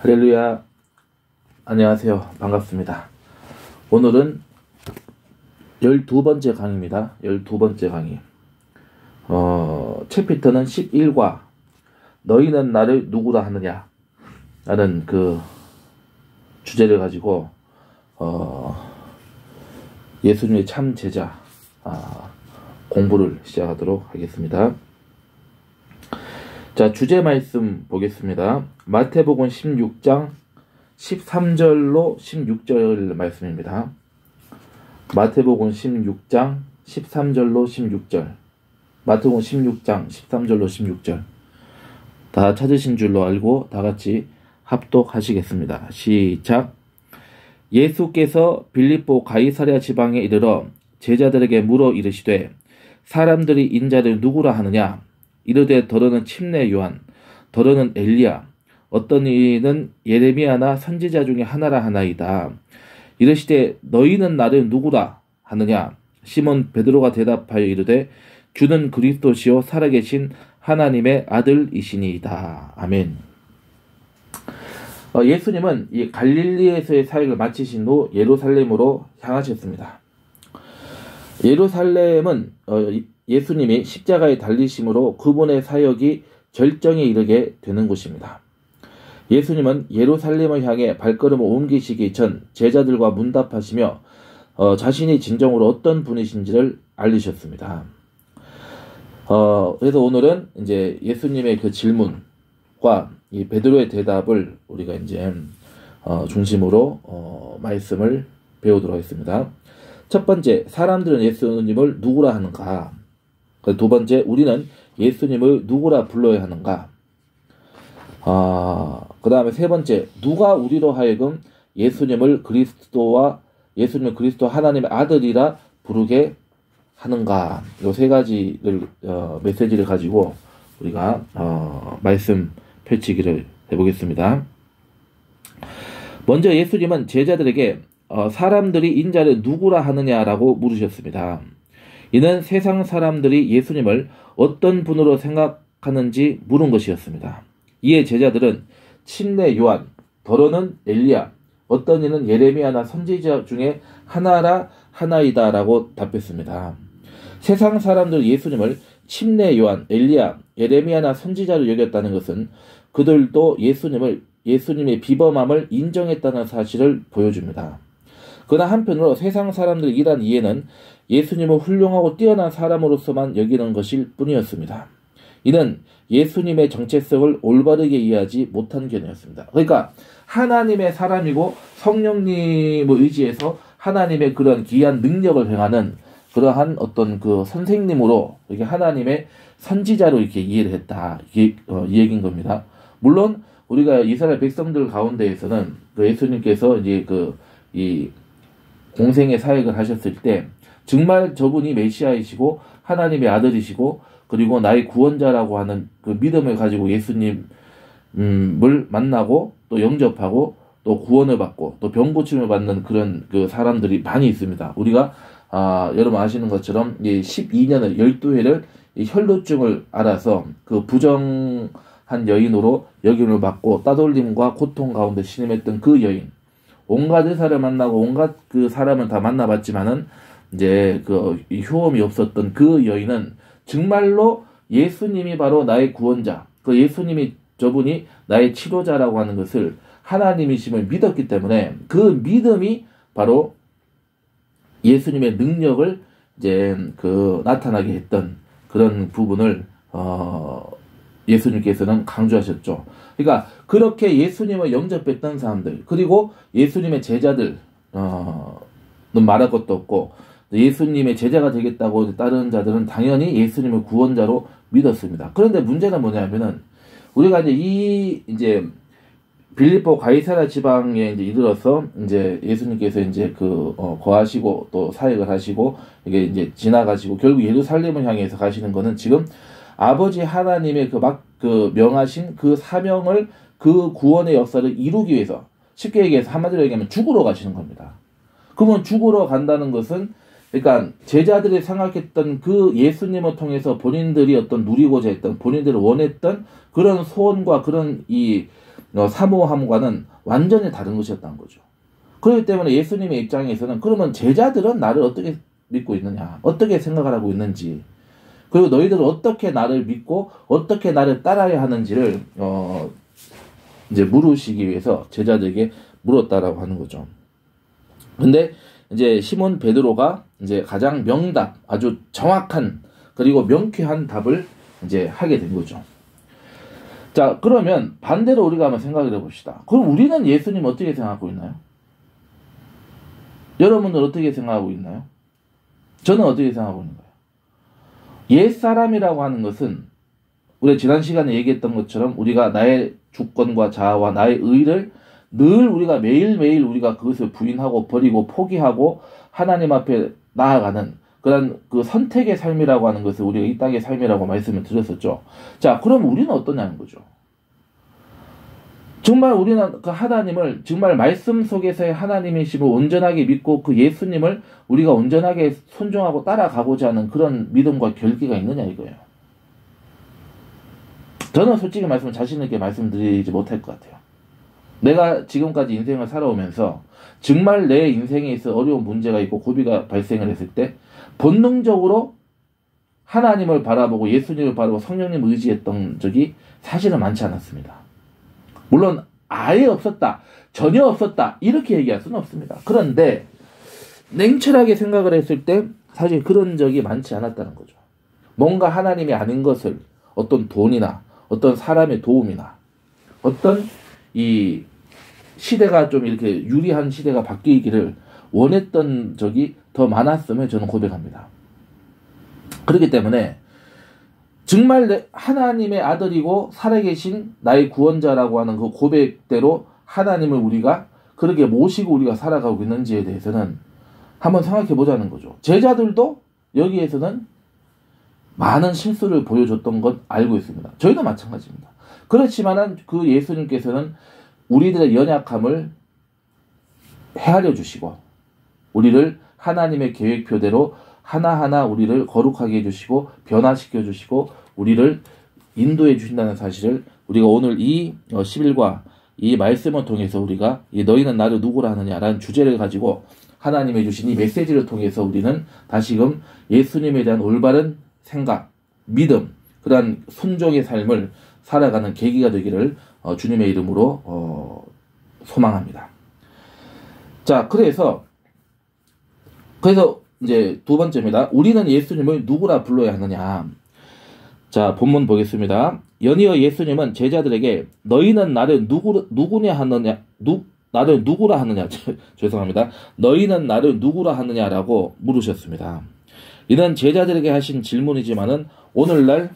할렐루야. 안녕하세요. 반갑습니다. 오늘은 12번째 강의입니다. 12번째 강의. 챕터는 11과 너희는 나를 누구라 하느냐 라는 그 주제를 가지고 예수님의 참 제자 공부를 시작하도록 하겠습니다. 자, 주제 말씀 보겠습니다. 마태복음 16장 13절로 16절 말씀입니다. 마태복음 16장 13절로 16절. 마태복음 16장 13절로 16절. 다 찾으신 줄로 알고 다 같이 합독하시겠습니다. 시작. 예수께서 빌립보 가이사랴 지방에 이르러 제자들에게 물어 이르시되 사람들이 인자를 누구라 하느냐? 이르되 더러는 침례 요한, 더러는 엘리야, 어떤 이는 예레미야나 선지자 중에 하나라 하나이다. 이르시되 너희는 나를 누구라 하느냐? 시몬 베드로가 대답하여 이르되 주는 그리스도시요 살아계신 하나님의 아들이시니이다. 아멘. 예수님은 이 갈릴리에서의 사역을 마치신 후 예루살렘으로 향하셨습니다. 예루살렘은 예수님이 십자가에 달리심으로 그분의 사역이 절정에 이르게 되는 곳입니다. 예수님은 예루살렘을 향해 발걸음을 옮기시기 전 제자들과 문답하시며 자신이 진정으로 어떤 분이신지를 알리셨습니다. 그래서 오늘은 이제 예수님의 그 질문과 이 베드로의 대답을 우리가 이제 중심으로 말씀을 배우도록 하겠습니다. 첫 번째, 사람들은 예수님을 누구라 하는가? 두 번째, 우리는 예수님을 누구라 불러야 하는가? 그 다음에 세 번째, 누가 우리로 하여금 예수님을 그리스도 하나님의 아들이라 부르게 하는가? 이 세 가지를 메시지를 가지고 우리가 말씀 펼치기를 해보겠습니다. 먼저 예수님은 제자들에게 사람들이 인자를 누구라 하느냐라고 물으셨습니다. 이는 세상 사람들이 예수님을 어떤 분으로 생각하는지 물은 것이었습니다. 이에 제자들은 침례 요한, 더러는 엘리야, 어떤 이는 예레미야나 선지자 중에 하나라 하나이다라고 답했습니다. 세상 사람들 예수님을 침례 요한, 엘리야, 예레미야나 선지자로 여겼다는 것은 그들도 예수님의 비범함을 인정했다는 사실을 보여줍니다. 그러나 한편으로 세상 사람들의 이러한 이해는 예수님을 훌륭하고 뛰어난 사람으로서만 여기는 것일 뿐이었습니다. 이는 예수님의 정체성을 올바르게 이해하지 못한 견해였습니다. 그러니까 하나님의 사람이고 성령님을 의지해서 하나님의 그런 귀한 능력을 행하는 그러한 어떤 그 선생님으로 이렇게 하나님의 선지자로 이렇게 이해를 했다. 이 얘기인 겁니다. 물론 우리가 이스라엘 백성들 가운데에서는 그 예수님께서 이제 이 공생의 사역을 하셨을 때 정말 저분이 메시아이시고 하나님의 아들이시고 그리고 나의 구원자라고 하는 그 믿음을 가지고 예수님을 만나고 또 영접하고 또 구원을 받고 또 병 고침을 받는 그런 그 사람들이 많이 있습니다. 우리가 여러분 아시는 것처럼 이 12년을 12회를 혈루증을 앓아서 그 부정한 여인으로 여김을 받고 따돌림과 고통 가운데 신음했던 그 여인, 온갖 의사를 만나고 온갖 그 사람을 다 만나봤지만은 이제 이 효험이 없었던 그 여인은 정말로 예수님이 바로 나의 구원자, 그 예수님이 저분이 나의 치료자라고 하는 것을 하나님이심을 믿었기 때문에 그 믿음이 바로 예수님의 능력을 이제 나타나게 했던 그런 부분을 예수님께서는 강조하셨죠. 그러니까 그렇게 예수님을 영접했던 사람들, 그리고 예수님의 제자들 말할 것도 없고 예수님의 제자가 되겠다고 따르는 자들은 당연히 예수님을 구원자로 믿었습니다. 그런데 문제는 뭐냐면은 우리가 이제 빌립보 가이사랴 지방에 이제 이르러서 이제 예수님께서 이제 거하시고 또 사역을 하시고 이게 이제 지나가시고 결국 예루살렘을 향해서 가시는 거는 지금 아버지 하나님의 명하신 그 사명을 그 구원의 역사를 이루기 위해서 쉽게 얘기해서 한마디로 얘기하면 죽으러 가시는 겁니다. 그러면 죽으러 간다는 것은 그러니까 제자들이 생각했던 그 예수님을 통해서 본인들이 어떤 누리고자 했던 본인들이 원했던 그런 소원과 그런 이 사모함과는 완전히 다른 것이었다는 거죠. 그렇기 때문에 예수님의 입장에서는 그러면 제자들은 나를 어떻게 믿고 있느냐, 어떻게 생각을 하고 있는지, 그리고 너희들은 어떻게 나를 믿고 어떻게 나를 따라야 하는지를 이제 물으시기 위해서 제자들에게 물었다라고 하는 거죠. 근데 이제 시몬 베드로가 이제 가장 명답, 아주 정확한 그리고 명쾌한 답을 이제 하게 된 거죠. 자, 그러면 반대로 우리가 한번 생각을 해봅시다. 그럼 우리는 예수님 어떻게 생각하고 있나요? 여러분들 어떻게 생각하고 있나요? 저는 어떻게 생각하고 있는 거예요? 옛사람이라고 하는 것은 우리가 지난 시간에 얘기했던 것처럼 우리가 나의 주권과 자아와 나의 의를 늘 우리가 매일매일 우리가 그것을 부인하고 버리고 포기하고 하나님 앞에 나아가는 그런 그 선택의 삶이라고 하는 것을 우리가 이 땅의 삶이라고 말씀을 드렸었죠. 자, 그럼 우리는 어떠냐는 거죠. 정말 우리는 그 하나님을 정말 말씀 속에서의 하나님이심을 온전하게 믿고 그 예수님을 우리가 온전하게 순종하고 따라가고자 하는 그런 믿음과 결기가 있느냐 이거예요. 저는 솔직히 말씀 자신 있게 말씀드리지 못할 것 같아요. 내가 지금까지 인생을 살아오면서 정말 내 인생에 있어 어려운 문제가 있고 고비가 발생을 했을 때 본능적으로 하나님을 바라보고 예수님을 바라보고 성령님을 의지했던 적이 사실은 많지 않았습니다. 물론 아예 없었다, 전혀 없었다 이렇게 얘기할 수는 없습니다. 그런데 냉철하게 생각을 했을 때 사실 그런 적이 많지 않았다는 거죠. 뭔가 하나님이 아닌 것을 어떤 돈이나 어떤 사람의 도움이나 어떤 이 시대가 좀 이렇게 유리한 시대가 바뀌기를 원했던 적이 더 많았음을 저는 고백합니다. 그렇기 때문에 정말 하나님의 아들이고 살아계신 나의 구원자라고 하는 그 고백대로 하나님을 우리가 그렇게 모시고 우리가 살아가고 있는지에 대해서는 한번 생각해 보자는 거죠. 제자들도 여기에서는 많은 실수를 보여줬던 것 알고 있습니다. 저희도 마찬가지입니다. 그렇지만은 그 예수님께서는 우리들의 연약함을 헤아려 주시고 우리를 하나님의 계획표대로 하나하나 우리를 거룩하게 해주시고 변화시켜 주시고 우리를 인도해 주신다는 사실을 우리가 오늘 이 11과 이 말씀을 통해서 우리가 이 너희는 나를 누구라 하느냐라는 주제를 가지고 하나님의 주신 이 메시지를 통해서 우리는 다시금 예수님에 대한 올바른 생각, 믿음, 그러한 순종의 삶을 살아가는 계기가 되기를 주님의 이름으로 소망합니다. 자, 그래서 이제 두 번째입니다. 우리는 예수님을 누구라 불러야 하느냐. 자, 본문 보겠습니다. 연이어 예수님은 제자들에게 너희는 나를 누구냐 하느냐, 나를 누구라 하느냐, 죄송합니다. 너희는 나를 누구라 하느냐라고 물으셨습니다. 이는 제자들에게 하신 질문이지만은 오늘날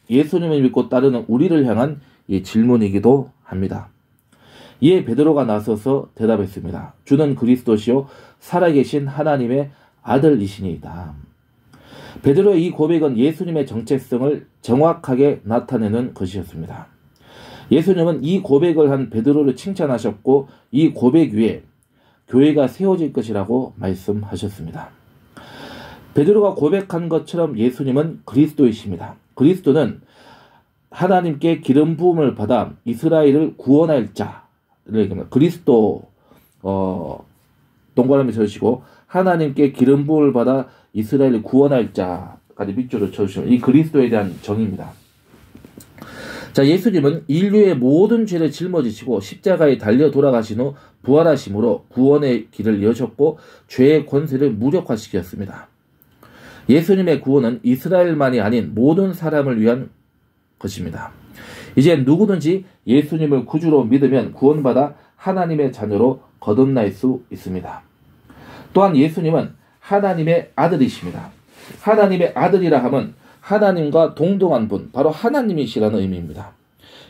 예수님을 믿고 따르는 우리를 향한 이 질문이기도 합니다. 이에 베드로가 나서서 대답했습니다. 주는 그리스도시요 살아계신 하나님의 아들이시니이다. 베드로의 이 고백은 예수님의 정체성을 정확하게 나타내는 것이었습니다. 예수님은 이 고백을 한 베드로를 칭찬하셨고 이 고백 위에 교회가 세워질 것이라고 말씀하셨습니다. 베드로가 고백한 것처럼 예수님은 그리스도이십니다. 그리스도는 하나님께 기름 부음을 받아 이스라엘을 구원할 자를 얘기합니다. 그리스도 동그라미 쳐주시고 하나님께 기름 부음을 받아 이스라엘을 구원할 자까지 밑줄을 쳐주시면 이 그리스도에 대한 정의입니다. 자, 예수님은 인류의 모든 죄를 짊어지시고 십자가에 달려 돌아가신 후 부활하심으로 구원의 길을 여셨고 죄의 권세를 무력화시켰습니다. 예수님의 구원은 이스라엘만이 아닌 모든 사람을 위한 것입니다. 이제 누구든지 예수님을 구주로 믿으면 구원받아 하나님의 자녀로 거듭날 수 있습니다. 또한 예수님은 하나님의 아들이십니다. 하나님의 아들이라 함은 하나님과 동등한 분, 바로 하나님이시라는 의미입니다.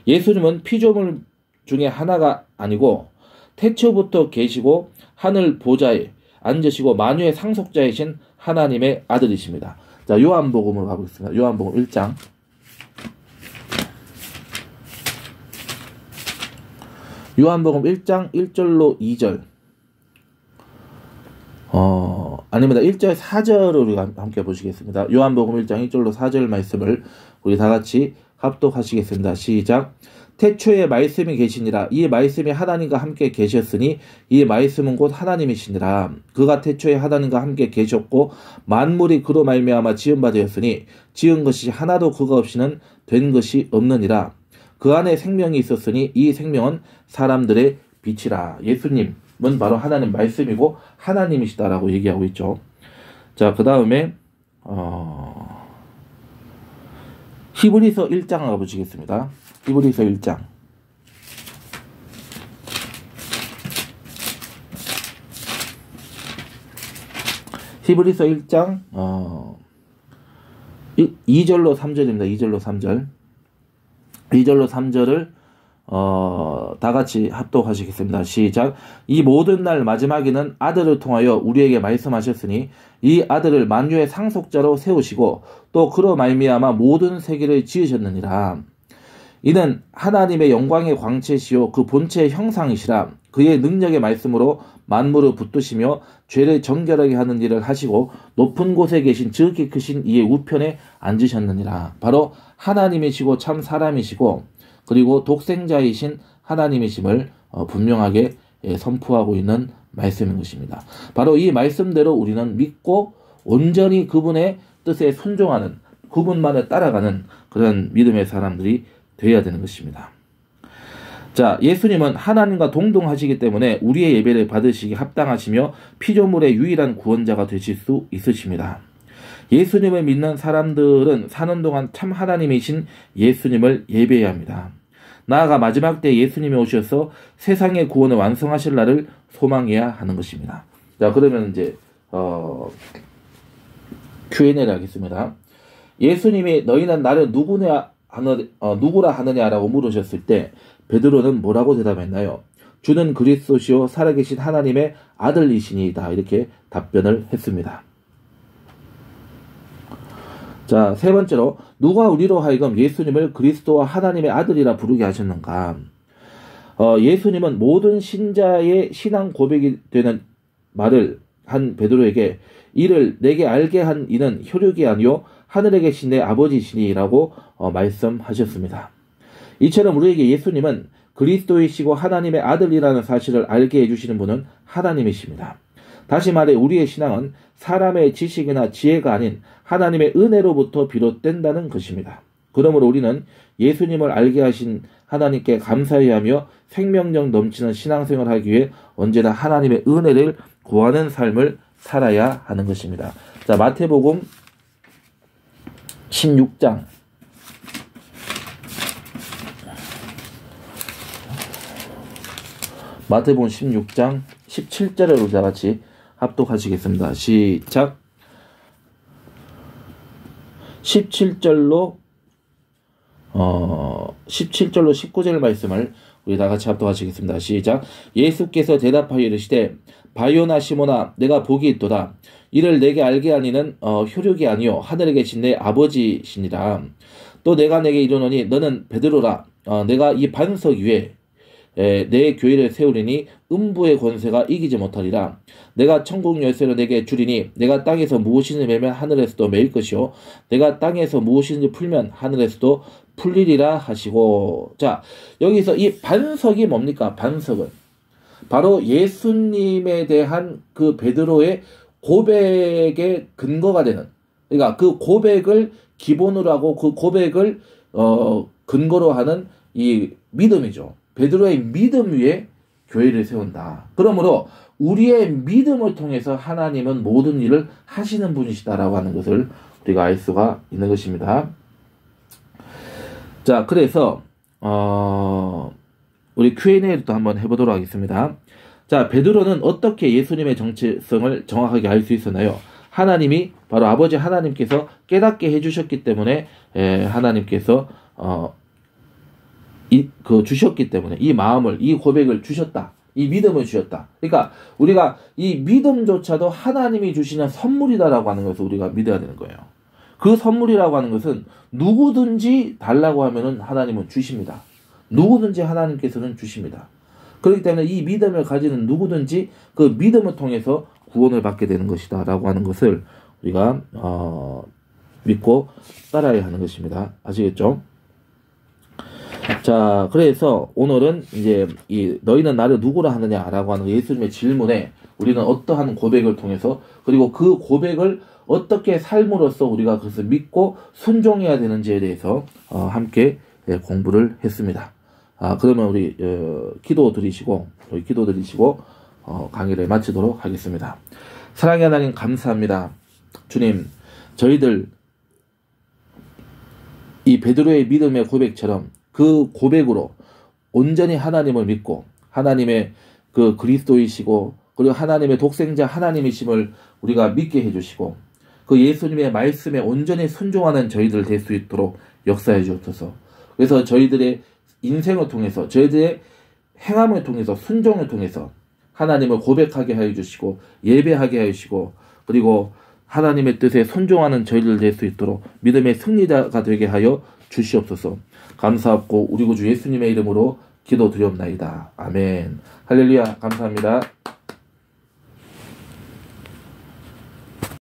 예수님은 피조물 중에 하나가 아니고 태초부터 계시고 하늘 보좌에 앉으시고 만유의 상속자이신 하나님의 아들이십니다. 자, 요한복음으로 가보겠습니다. 요한복음 1장. 요한복음 1장 1절로 2절. 아닙니다. 1절 4절을 우리가 함께 보시겠습니다. 요한복음 1장 1절로 4절 말씀을 우리 다 같이 합독하시겠습니다. 시작. 태초에 말씀이 계시니라. 이 말씀이 하나님과 함께 계셨으니 이 말씀은 곧 하나님이시니라. 그가 태초에 하나님과 함께 계셨고 만물이 그로 말미암아 지은 바 되었으니 지은 것이 하나도 그가 없이는 된 것이 없느니라. 그 안에 생명이 있었으니 이 생명은 사람들의 빛이라. 예수님은 바로 하나님 말씀이고 하나님이시다라고 얘기하고 있죠. 자, 그 다음에 히브리서 1장 가보시겠습니다. 히브리서 1장. 히브리서 1장 2절로 3절입니다. 2절로 3절. 2절로 3절을 다 같이 합독하시겠습니다. 시작. 이 모든 날 마지막에는 아들을 통하여 우리에게 말씀하셨으니 이 아들을 만유의 상속자로 세우시고 또 그로 말미암아 모든 세계를 지으셨느니라. 이는 하나님의 영광의 광채시요 그 본체의 형상이시라. 그의 능력의 말씀으로 만물을 붙드시며 죄를 정결하게 하는 일을 하시고 높은 곳에 계신 지극히 크신 이의 우편에 앉으셨느니라. 바로 하나님이시고 참 사람이시고 그리고 독생자이신 하나님이심을 분명하게 선포하고 있는 말씀인 것입니다. 바로 이 말씀대로 우리는 믿고 온전히 그분의 뜻에 순종하는, 그분만을 따라가는 그런 믿음의 사람들이 되어야 되는 것입니다. 자, 예수님은 하나님과 동등하시기 때문에 우리의 예배를 받으시기 합당하시며 피조물의 유일한 구원자가 되실 수 있으십니다. 예수님을 믿는 사람들은 사는 동안 참 하나님이신 예수님을 예배해야 합니다. 나아가 마지막 때 예수님이 오셔서 세상의 구원을 완성하실 날을 소망해야 하는 것입니다. 자, 그러면 이제 Q&A를 하겠습니다. 예수님이 너희는 나를 누구라 하느냐라고 물으셨을 때 베드로는 뭐라고 대답했나요? 주는 그리스도시요 살아계신 하나님의 아들이시니이다. 이렇게 답변을 했습니다. 자, 세 번째로 누가 우리로 하여금 예수님을 그리스도와 하나님의 아들이라 부르게 하셨는가? 예수님은 모든 신자의 신앙 고백이 되는 말을 한 베드로에게 이를 내게 알게 한 이는 혈육이 아니요 하늘에 계신 내 아버지시니라고 말씀하셨습니다. 이처럼 우리에게 예수님은 그리스도이시고 하나님의 아들이라는 사실을 알게 해주시는 분은 하나님이십니다. 다시 말해 우리의 신앙은 사람의 지식이나 지혜가 아닌 하나님의 은혜로부터 비롯된다는 것입니다. 그러므로 우리는 예수님을 알게 하신 하나님께 감사해야 하며 생명력 넘치는 신앙생활을 하기 위해 언제나 하나님의 은혜를 구하는 삶을 살아야 하는 것입니다. 자, 마태복음 16장 마태복음 16장 17절을 우리 다 같이 합독하시겠습니다. 시작. 17절로 19절 말씀을 우리 다 같이 합독하시겠습니다. 시작. 예수께서 대답하여 이르시되 바요나 시모나 내가 복이 있도다. 이를 내게 알게 하니는 혈육이 아니요 하늘에 계신 내 아버지시니라. 또 내가 내게 이르노니 너는 베드로라. 내가 이 반석 위에 내 교회를 세우리니 음부의 권세가 이기지 못하리라. 내가 천국 열쇠를 내게 주리니 내가 땅에서 무엇이든지 매면 하늘에서도 매일 것이요 내가 땅에서 무엇이든지 풀면 하늘에서도 풀리리라 하시고. 자, 여기서 이 반석이 뭡니까? 반석은 바로 예수님에 대한 그 베드로의 고백의 근거가 되는, 그러니까 그 고백을 기본으로 하고 그 고백을 근거로 하는 이 믿음이죠. 베드로의 믿음 위에 교회를 세운다. 그러므로 우리의 믿음을 통해서 하나님은 모든 일을 하시는 분이시다라고 하는 것을 우리가 알 수가 있는 것입니다. 자, 그래서 우리 Q&A도 한번 해보도록 하겠습니다. 자, 베드로는 어떻게 예수님의 정체성을 정확하게 알 수 있었나요? 하나님이 바로 아버지 하나님께서 깨닫게 해주셨기 때문에 하나님께서 주셨기 때문에 이 마음을, 이 고백을 주셨다. 이 믿음을 주셨다. 그러니까 우리가 이 믿음조차도 하나님이 주시는 선물이다라고 하는 것을 우리가 믿어야 되는 거예요. 그 선물이라고 하는 것은 누구든지 달라고 하면은 하나님은 주십니다. 누구든지 하나님께서는 주십니다. 그렇기 때문에 이 믿음을 가지는 누구든지 그 믿음을 통해서 구원을 받게 되는 것이다 라고 하는 것을 우리가 믿고 따라야 하는 것입니다. 아시겠죠? 자, 그래서 오늘은 이제 이 너희는 나를 누구라 하느냐라고 하는 예수님의 질문에 우리는 어떠한 고백을 통해서 그리고 그 고백을 어떻게 삶으로써 우리가 그것을 믿고 순종해야 되는지에 대해서 함께 공부를 했습니다. 그러면 우리 기도 드리시고 강의를 마치도록 하겠습니다. 사랑의 하나님 감사합니다. 주님, 저희들 이 베드로의 믿음의 고백처럼 그 고백으로 온전히 하나님을 믿고 하나님의 그 그리스도이시고 그리고 하나님의 독생자 하나님이심을 우리가 믿게 해주시고 그 예수님의 말씀에 온전히 순종하는 저희들 될 수 있도록 역사해 주옵소서. 그래서 저희들의 인생을 통해서 저희들의 행함을 통해서 순종을 통해서 하나님을 고백하게 하여 주시고 예배하게 하여 주시고 그리고 하나님의 뜻에 순종하는 저희들 될 수 있도록 믿음의 승리자가 되게 하여 주시옵소서. 감사하고 우리 구주 예수님의 이름으로 기도드리옵나이다. 아멘. 할렐루야. 감사합니다.